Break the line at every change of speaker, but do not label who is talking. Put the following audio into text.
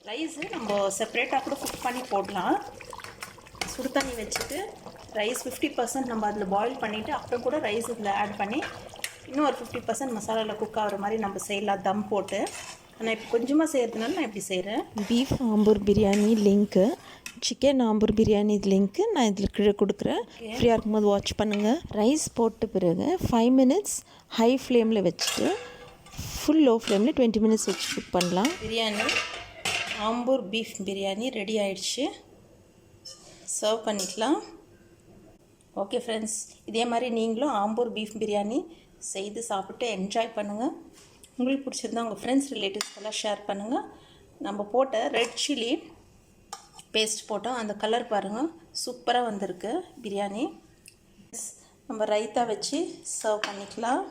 Rice நம்ம செப்பரேட்டாக கூட குக் பண்ணி போடலாம். சுடு தண்ணி வச்சுட்டு ரைஸ் 50% நம்ம அதில் பாயில் பண்ணிவிட்டு அப்புறம் கூட ரைஸ் இதில் ஆட் பண்ணி இன்னும் ஒரு 50% மசாலாவில் குக் ஆகிற மாதிரி நம்ம செய்யலாம் தம் போட்டு. ஆனால் இப்போ கொஞ்சமாக செய்கிறதுனால நான் இப்படி செய்கிறேன்.
Beef Ambur biryani link, chicken Ambur biryani link நான் இதில் கீழே கொடுக்குறேன். ஃப்ரீயாக இருக்கும்போது வாட்ச் பண்ணுங்கள். ரைஸ் போட்ட பிறகு 5 மினிட்ஸ் ஹை ஃப்ளேமில் வச்சுட்டு ஃபுல் லோ ஃப்ளேமில் 20 மினிட்ஸ் வச்சு குக் பண்ணலாம்.
பிரியாணி ஆம்பூர் பீஃப் பிரியாணி ரெடி ஆயிடுச்சு. சர்வ் பண்ணிக்கலாம். ஓகே ஃப்ரெண்ட்ஸ், இதே மாதிரி நீங்களும் ஆம்பூர் பீஃப் பிரியாணி செய்து சாப்பிட்டு என்ஜாய் பண்ணுங்கள். உங்களுக்கு பிடிச்சிருந்தா உங்கள் ஃப்ரெண்ட்ஸ் ரிலேட்டிவ்ஸ்க்கெல்லாம் ஷேர் பண்ணுங்கள். நம்ம போட்ட ரெட் சில்லி பேஸ்ட் போட்டோம், அந்த கலர் பாருங்கள் சூப்பராக வந்திருக்கு பிரியாணி. நம்ம ரைத்தா வச்சு சர்வ் பண்ணிக்கலாம்.